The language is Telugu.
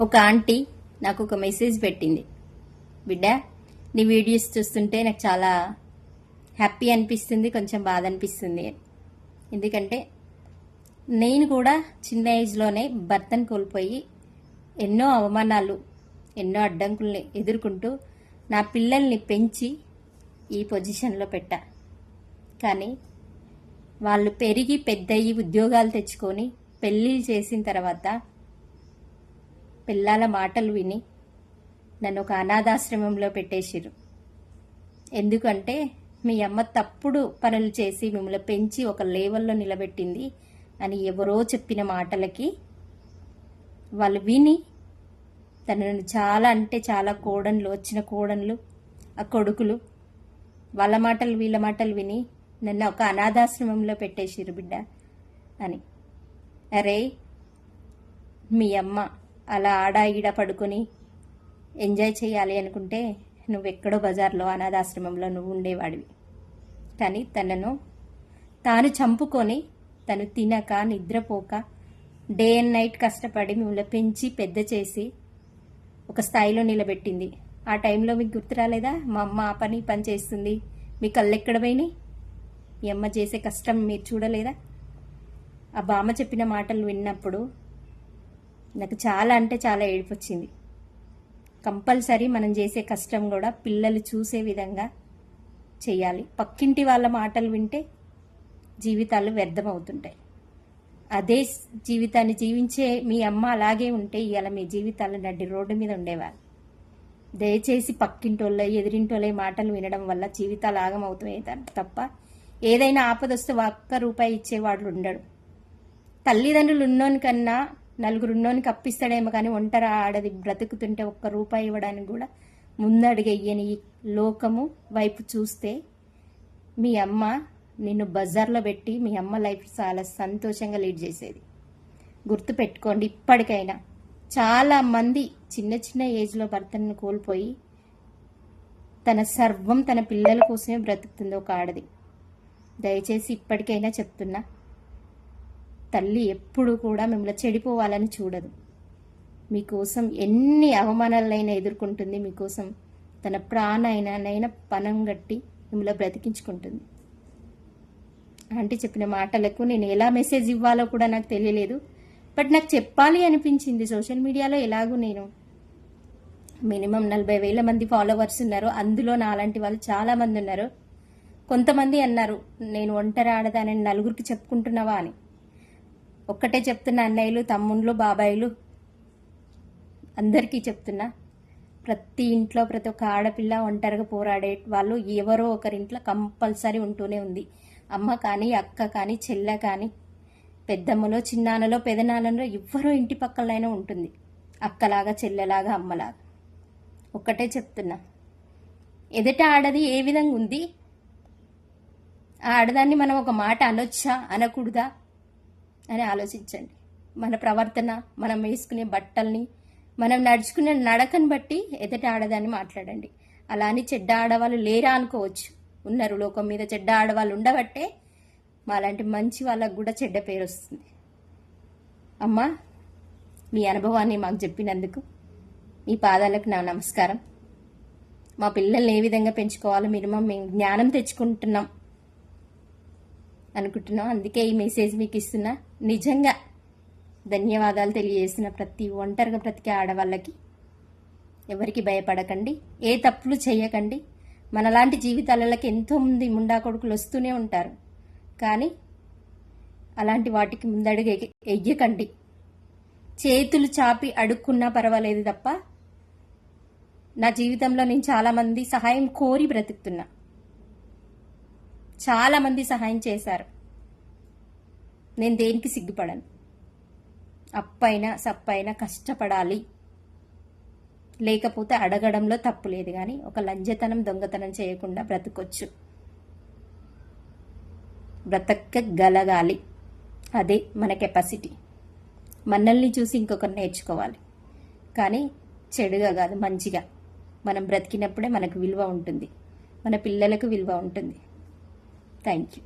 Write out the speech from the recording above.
ఒక ఆంటీ నాకు ఒక మెసేజ్ పెట్టింది. బిడ్డ, నీ వీడియోస్ చూస్తుంటే నాకు చాలా హ్యాపీ అనిపిస్తుంది, కొంచెం బాధ అనిపిస్తుంది. ఎందుకంటే నేను కూడా చిన్న ఏజ్లోనే భర్తను కోల్పోయి ఎన్నో అవమానాలు, ఎన్నో అడ్డంకుల్ని ఎదుర్కొంటూ నా పిల్లల్ని పెంచి ఈ పొజిషన్లో పెట్టా. కానీ వాళ్ళు పెరిగి పెద్దయ్యి ఉద్యోగాలు తెచ్చుకొని పెళ్ళిళ్ళు చేసిన తర్వాత పిల్లల మాటలు విని నన్ను ఒక అనాథాశ్రమంలో పెట్టేసిర్రు. ఎందుకంటే మీ అమ్మ తప్పుడు పనులు చేసి మిమ్మల్ని పెంచి ఒక లేవల్లో నిలబెట్టింది అని ఎవరో చెప్పిన మాటలకి వాళ్ళు విని తనను చాలా అంటే చాలా వచ్చిన కోడన్లు, ఆ కొడుకులు వాళ్ళ మాటలు వీళ్ళ మాటలు విని నన్ను ఒక అనాథాశ్రమంలో పెట్టేసిర్రు బిడ్డ అని. అరే, మీ అమ్మ అలా ఆడా ఈడ పడుకొని ఎంజాయ్ చేయాలి అనుకుంటే నువ్వెక్కడో బజార్లో అనాథాశ్రమంలో నువ్వు ఉండేవాడివి. కానీ తాను చంపుకొని తను తినక నిద్రపోక డే అండ్ నైట్ కష్టపడి మిమ్మల్ని పెంచి పెద్ద చేసి ఒక స్థాయిలో నిలబెట్టింది. ఆ టైంలో మీకు గుర్తు రాలేదా? మా అమ్మ ఆ పని చేస్తుంది, మీ కళ్ళు ఎక్కడ పోయినాయి? మీ అమ్మ చేసే కష్టం మీరు చూడలేదా? ఆ బామ్మ చెప్పిన మాటలు విన్నప్పుడు నాకు చాలా అంటే చాలా ఏడుపు వచ్చింది. కంపల్సరీ మనం చేసే కష్టం కూడా పిల్లలు చూసే విధంగా చేయాలి. పక్కింటి వాళ్ళ మాటలు వింటే జీవితాలు వ్యర్థమవుతుంటాయి. అదే జీవితాన్ని జీవించే మీ అమ్మ అలాగే ఉంటే ఇవాళ మీ జీవితాలు నడ్డి రోడ్డు మీద ఉండేవాళ్ళు. దయచేసి పక్కింటోళ్ళ ఎదిరింటోళ్ళ మాటలు వినడం వల్ల జీవితాలు ఆగమవుతాయి తప్ప ఏదైనా ఆపదొస్తే ఒక్క రూపాయి ఇచ్చేవాళ్ళు ఉండడు. తల్లిదండ్రులు ఉన్నోని కన్నా నలుగురు ఉన్నోనికి అప్పిస్తాడేమో కానీ ఒంటరి ఆడది బ్రతుకుతుంటే ఒక్క రూపాయి ఇవ్వడానికి కూడా ముందడుగెయ్యని ఈ లోకము వైపు చూస్తే మీ అమ్మ నిన్ను బజార్లో పెట్టి మీ అమ్మ లైఫ్ చాలా సంతోషంగా లీడ్ చేసేది. గుర్తుపెట్టుకోండి. ఇప్పటికైనా చాలామంది చిన్న చిన్న ఏజ్లో భర్తను కోల్పోయి తన సర్వం తన పిల్లల కోసమే బ్రతుకుతుంది ఒక ఆడది. దయచేసి ఇప్పటికైనా చెప్తున్నా, తల్లి ఎప్పుడు కూడా మిమ్మల్ని చెడిపోవాలని చూడదు. మీకోసం ఎన్ని అవమానాలైనా ఎదుర్కొంటుంది. మీకోసం తన ప్రాణాయనైనా పణం గట్టి మిమ్మల్ని బ్రతికించుకుంటుంది. ఆంటీ చెప్పిన మాటలకు నేను ఎలా మెసేజ్ ఇవ్వాలో కూడా నాకు తెలియలేదు. బట్ నాకు చెప్పాలి అనిపించింది. సోషల్ మీడియాలో ఎలాగూ నేను మినిమం 40,000 మంది ఫాలోవర్స్ ఉన్నారు. అందులో నాలాంటి వాళ్ళు చాలామంది ఉన్నారు. కొంతమంది అన్నారు, నేను ఒంటరి ఆడదానని నలుగురికి చెప్పుకుంటున్నావా అని. ఒక్కటే చెప్తున్నా, అన్నయ్యలు, తమ్ముళ్ళు, బాబాయిలు అందరికీ చెప్తున్నా, ప్రతి ఇంట్లో ప్రతి ఒక్క ఆడపిల్ల ఒంటరిగా పోరాడే వాళ్ళు ఎవరో ఒకరింట్లో కంపల్సరీ ఉంటూనే ఉంది. అమ్మ కానీ, అక్క కానీ, చెల్లె కానీ, పెద్దమ్మలో, చిన్నాన్నలో, పెదనాన్నలో ఎవ్వరో ఇంటి పక్కలైనా ఉంటుంది. అక్కలాగా, చెల్లెలాగా, అమ్మలాగా. ఒక్కటే చెప్తున్నా, ఎదుట ఆడది ఏ విధంగా ఉంది, ఆ ఆడదాన్ని మనం ఒక మాట అనొచ్చా అనకూడదా అని ఆలోచించండి. మన ప్రవర్తన, మనం వేసుకునే బట్టల్ని, మనం నడుచుకునే నడకని బట్టి ఎదుట ఆడదాన్ని మాట్లాడండి. అలా అని చెడ్డ ఆడవాళ్ళు లేరా అనుకోవచ్చు, ఉన్నారు. లోకం మీద చెడ్డ ఆడవాళ్ళు ఉండబట్టే మాలాంటి మంచి వాళ్ళకు కూడా చెడ్డ పేరు వస్తుంది. అమ్మా, మీ అనుభవాన్ని మాకు చెప్పినందుకు మీ పాదాలకు నా నమస్కారం. మా పిల్లల్ని ఏ విధంగా పెంచుకోవాలో మినిమం మేము జ్ఞానం తెచ్చుకుంటున్నాం అనుకుంటున్నాం. అందుకే ఈ మెసేజ్ మీకు ఇస్తున్నా. నిజంగా ధన్యవాదాలు తెలియజేస్తున్న ప్రతి ఒంటరిగా బ్రతికే ఆడవాళ్ళకి. ఎవరికి భయపడకండి, ఏ తప్పులు చేయకండి. మనలాంటి జీవితాలకి ఎంతోమంది ముండా కొడుకులు వస్తూనే ఉంటారు. కానీ అలాంటి వాటికి ముందడుగు ఎయ్యకండి. చేతులు చాపి అడుక్కున్నా పర్వాలేదు తప్ప, నా జీవితంలో నేను చాలామంది సహాయం కోరి బ్రతుకుతున్నా. చాలామంది సహాయం చేశారు. నేను దేనికి సిగ్గుపడను. అప్పైనా సప్పైనా కష్టపడాలి. లేకపోతే అడగడంలో తప్పు లేదు, కానీ ఒక లంజతనం, దొంగతనం చేయకుండా బ్రతకొచ్చు. బ్రతకగలగాలి. అదే మన కెపాసిటీ. మనల్ని చూసి ఇంకొకరు నేర్చుకోవాలి, కానీ చెడుగా కాదు, మంచిగా. మనం బ్రతికినప్పుడే మనకు విలువ ఉంటుంది, మన పిల్లలకు విలువ ఉంటుంది. Thank you.